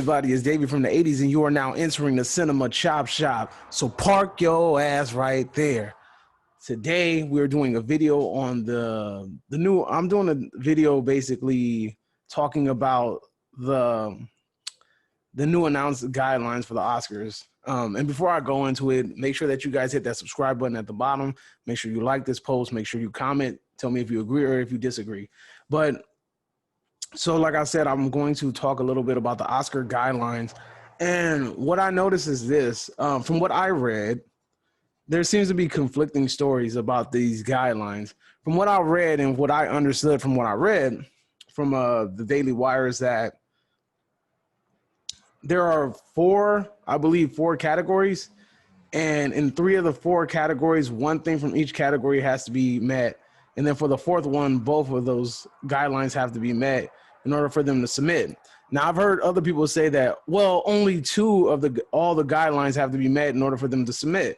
everybody? It's Davey from the 80s, and you are now entering the Cinema Chop Shop. So park your ass right there. Today, we're doing a video on I'm doing a video basically talking about the new announced guidelines for the Oscars. And before I go into it, make sure that you guys hit that subscribe button at the bottom. Make sure you like this post. Make sure you comment. Tell me if you agree or if you disagree. So like I said, I'm going to talk a little bit about the Oscar guidelines. And what I noticed is this, from what I read, there seems to be conflicting stories about these guidelines. From what I read and what I understood from what I read from the Daily Wire is that there are four categories. And in 3 of the 4 categories, one thing from each category has to be met. And then for the 4th one, both of those guidelines have to be met in order for them to submit. Now, I've heard other people say that, well, only 2 of all the guidelines have to be met in order for them to submit,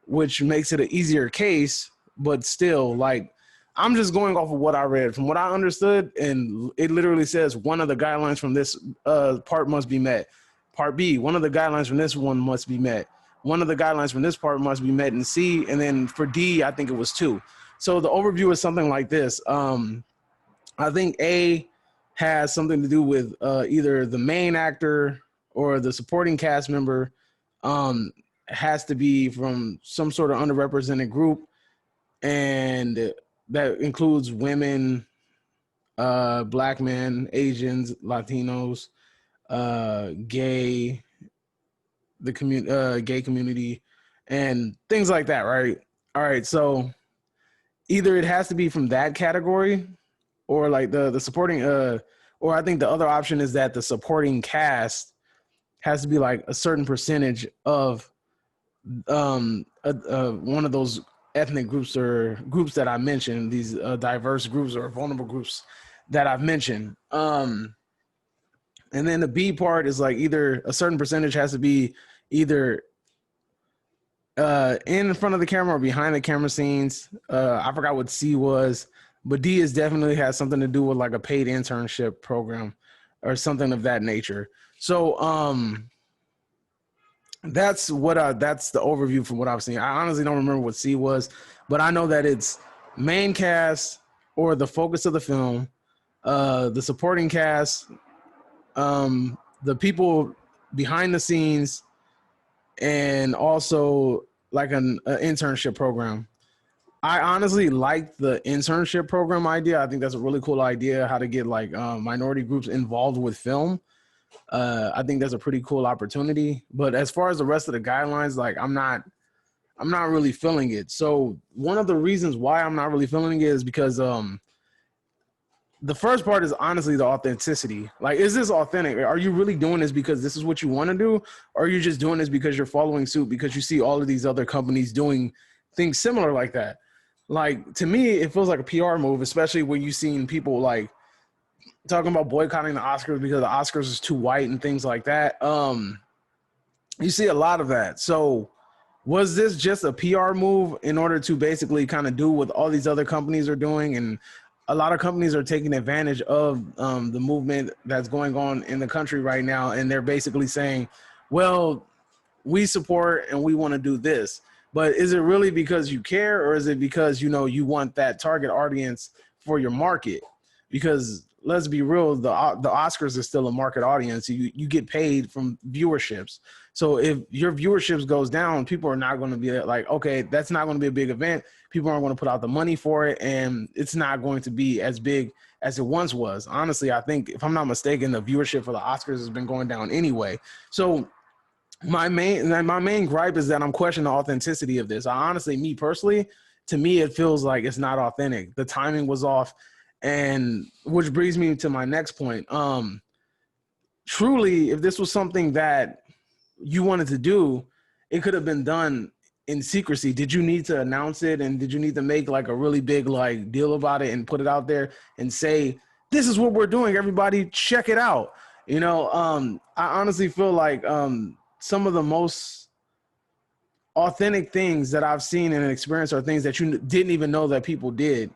which makes it an easier case. But still, like, I'm just going off of what I read. From what I understood, and it literally says one of the guidelines from this part must be met. Part B, one of the guidelines from this one must be met. One of the guidelines from this part must be met in C. And then for D, I think it was 2. So the overview is something like this. I think A has something to do with either the main actor or the supporting cast member has to be from some sort of underrepresented group. And that includes women, black men, Asians, Latinos, gay community, and things like that, right? All right, so either it has to be from that category or like the supporting or I think the other option is that the supporting cast has to be like a certain percentage of one of those ethnic groups or groups that I mentioned, these diverse groups or vulnerable groups that I've mentioned. And then the B part is like either a certain percentage has to be either in front of the camera or behind the camera scenes. I forgot what C was, but D is definitely has something to do with like a paid internship program or something of that nature. So that's the overview from what I've seen. I honestly don't remember what C was, but I know that it's main cast or the focus of the film, the supporting cast, the people behind the scenes, and also like an internship program. I honestly like the internship program idea. I think that's a really cool idea, how to get like minority groups involved with film. I think that's a pretty cool opportunity. But as far as the rest of the guidelines, like I'm not really feeling it. So one of the reasons why I'm not really feeling it is because the first part is honestly the authenticity. Like, is this authentic? Are you really doing this because this is what you want to do? Or are you just doing this because you're following suit because you see all of these other companies doing things similar like that? Like, to me, it feels like a PR move, especially when you've seen people like talking about boycotting the Oscars because the Oscars is too white and things like that. You see a lot of that. So was this just a PR move in order to basically kind of do what all these other companies are doing? And a lot of companies are taking advantage of the movement that's going on in the country right now. And they're basically saying, well, we support and we want to do this. But is it really because you care, or is it because, you know, you want that target audience for your market? Because let's be real, the Oscars is still a market audience. You get paid from viewerships. So if your viewerships goes down, people are not going to be like, okay, that's not going to be a big event. People aren't going to put out the money for it, and it's not going to be as big as it once was. Honestly, I think, if I'm not mistaken, the viewership for the Oscars has been going down anyway. So my main gripe is that I'm questioning the authenticity of this. Me personally, to me, it feels like it's not authentic. The timing was off. And which brings me to my next point. Truly, if this was something that you wanted to do, it could have been done in secrecy. Did you need to announce it? And did you need to make like a really big like deal about it and put it out there and say, this is what we're doing, everybody, check it out? You know, I honestly feel like some of the most authentic things that I've seen and experienced are things that you didn't even know that people did.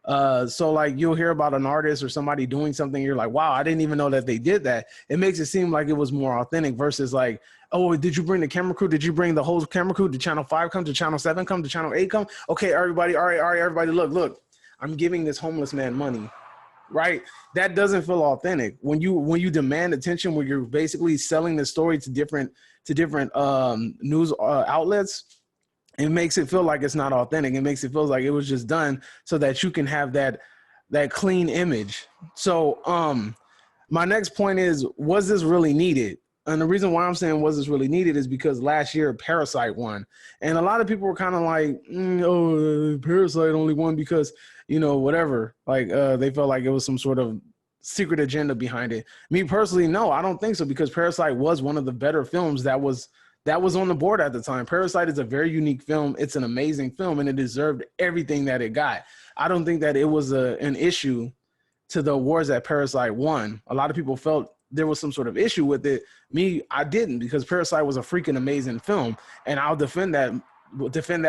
So like you'll hear about an artist or somebody doing something, you're like, wow, I didn't even know that they did that. It makes it seem like it was more authentic versus like, oh, did you bring the camera crew? Did you bring the whole camera crew? Did Channel 5 come? Did Channel 7 come? Did Channel 8 come? Okay, everybody, all right, everybody, look, I'm giving this homeless man money. Right, that doesn't feel authentic. When you demand attention, when you're basically selling the story to different news outlets, it makes it feel like it's not authentic. It makes it feel like it was just done so that you can have that clean image. So my next point is, was this really needed? And the reason why I'm saying was this really needed is because last year Parasite won, and a lot of people were kind of like, oh, Parasite only won because, you know, whatever. Like they felt like it was some sort of secret agenda behind it. Me personally, no, I don't think so, because Parasite was one of the better films that was on the board at the time. Parasite is a very unique film. It's an amazing film, and it deserved everything that it got. I don't think that it was an issue to the awards that Parasite won. A lot of people felt there was some sort of issue with it. Me, I didn't, because Parasite was a freaking amazing film, and I'll defend that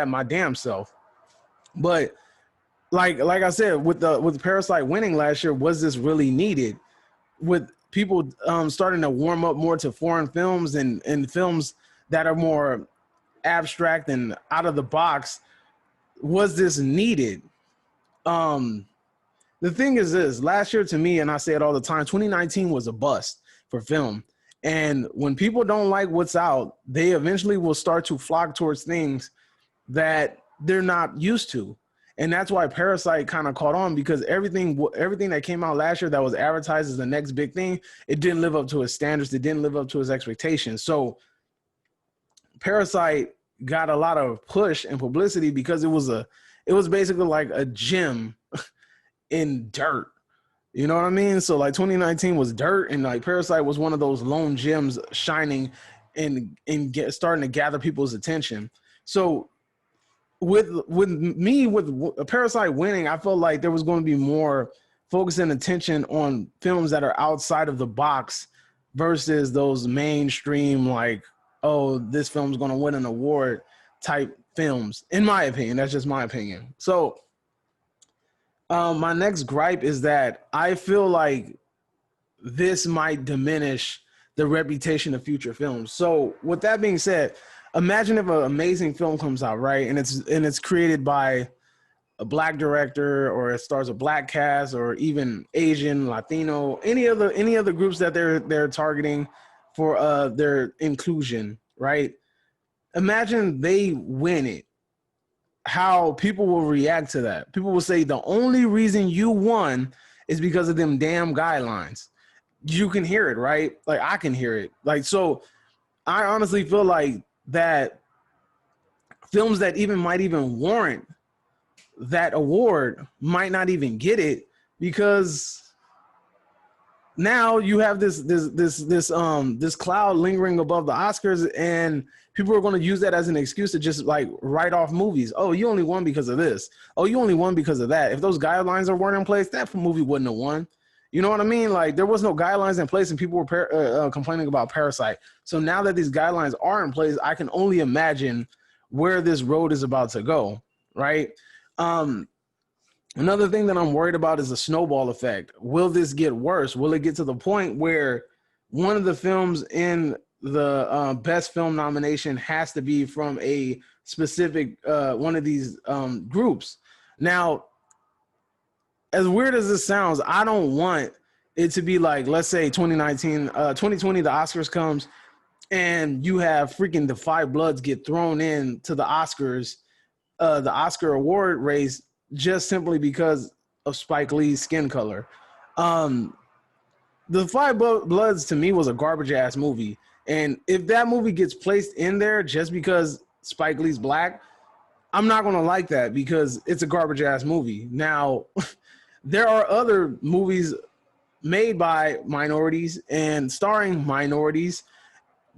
my damn self. But like I said, with Parasite winning last year, was this really needed? With people starting to warm up more to foreign films and films that are more abstract and out of the box, was this needed? The thing is this, last year to me, and I say it all the time, 2019 was a bust for film. And when people don't like what's out, they eventually will start to flock towards things that they're not used to. And that's why Parasite kind of caught on, because everything that came out last year that was advertised as the next big thing, it didn't live up to his standards. It didn't live up to his expectations. So Parasite got a lot of push and publicity because it was basically like a gem in dirt. You know what I mean? So like 2019 was dirt, and like Parasite was one of those lone gems shining and starting to gather people's attention. So with Parasite winning, I felt like there was going to be more focus and attention on films that are outside of the box versus those mainstream, like, oh, this film's going to win an award type films. In my opinion, that's just my opinion. So my next gripe is that I feel like this might diminish the reputation of future films. So with that being said, imagine if an amazing film comes out, right? And it's created by a Black director, or it stars a Black cast, or even Asian, Latino, any other groups that they're targeting for their inclusion, right? Imagine they win it. How people will react to that. People will say the only reason you won is because of them damn guidelines. You can hear it, right? Like I can hear it. Like, so I honestly feel like that films that might even warrant that award might not even get it, because now you have this cloud lingering above the Oscars, and people are going to use that as an excuse to just like write off movies. Oh, you only won because of this. Oh, you only won because of that. If those guidelines weren't in place, that movie wouldn't have won. You know what I mean? Like there was no guidelines in place, and people were complaining about Parasite. So now that these guidelines are in place, I can only imagine where this road is about to go, right? Another thing that I'm worried about is the snowball effect. Will this get worse? Will it get to the point where one of the films in the best film nomination has to be from a specific one of these groups? Now, as weird as this sounds, I don't want it to be like, let's say 2020, the Oscars comes and you have freaking The Five Bloods get thrown in to the Oscars, the Oscar award race, just simply because of Spike Lee's skin color. The Five Bloods to me was a garbage ass movie. And if that movie gets placed in there just because Spike Lee's Black, I'm not going to like that, because it's a garbage ass movie. Now, there are other movies made by minorities and starring minorities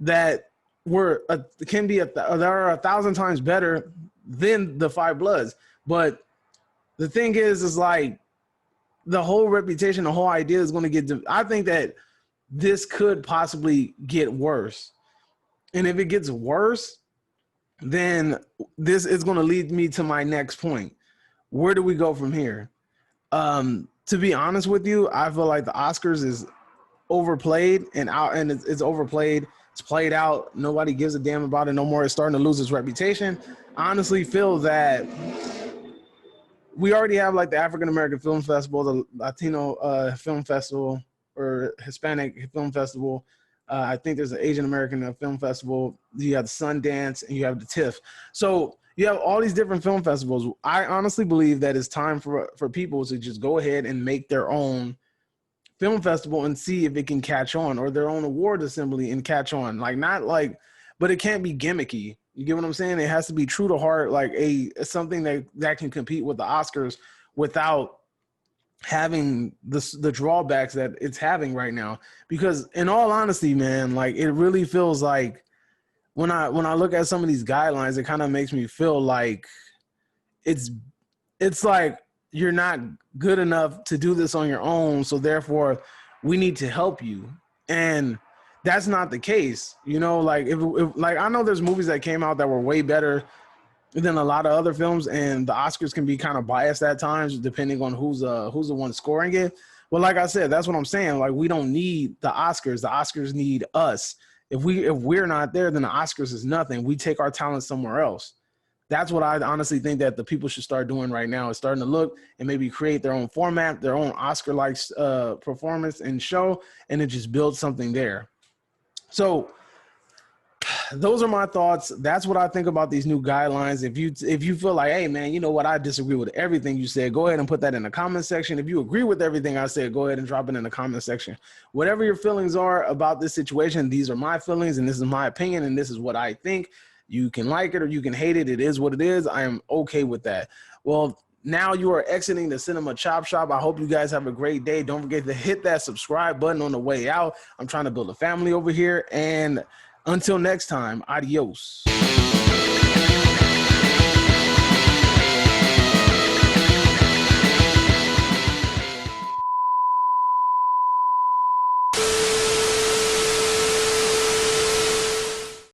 that are 1,000 times better than The Five Bloods. But the thing is like the whole reputation, the whole idea is going to get. I think that this could possibly get worse, and if it gets worse, then this is going to lead me to my next point. Where do we go from here? To be honest with you, I feel like the Oscars is overplayed and out, and it's overplayed. It's played out. Nobody gives a damn about it no more. It's starting to lose its reputation. I honestly feel that we already have like the African American Film Festival, the Latino Film Festival, or Hispanic Film Festival. I think there's an Asian American Film Festival. You have the Sundance and you have the TIFF. So you have all these different film festivals. I honestly believe that it's time for people to just go ahead and make their own film festival and see if it can catch on, or their own award assembly and catch on. Like, not like, but it can't be gimmicky. You get what I'm saying? It has to be true to heart, like something that can compete with the Oscars without having the drawbacks that it's having right now. Because in all honesty, man, like, it really feels like when I look at some of these guidelines, it kind of makes me feel like it's like you're not good enough to do this on your own, so therefore we need to help you. And that's not the case. You know, like, if like, I know there's movies that came out that were way better than a lot of other films, and the Oscars can be kind of biased at times depending on who's the one scoring it. But like I said, that's what I'm saying. Like, we don't need the Oscars. The Oscars need us. If we're not there, then the Oscars is nothing. We take our talent somewhere else. That's what I honestly think that the people should start doing right now, is starting to look and maybe create their own format, their own Oscar-like performance and show, and then just build something there. So those are my thoughts. That's what I think about these new guidelines. If you feel like, hey, man, you know what, I disagree with everything you said, go ahead and put that in the comment section. If you agree with everything I said, go ahead and drop it in the comment section. Whatever your feelings are about this situation, these are my feelings, and this is my opinion, and this is what I think. You can like it or you can hate it. It is what it is. I am okay with that. Well, now you are exiting the Cinema Chop Shop. I hope you guys have a great day. Don't forget to hit that subscribe button on the way out. I'm trying to build a family over here. And until next time, adios.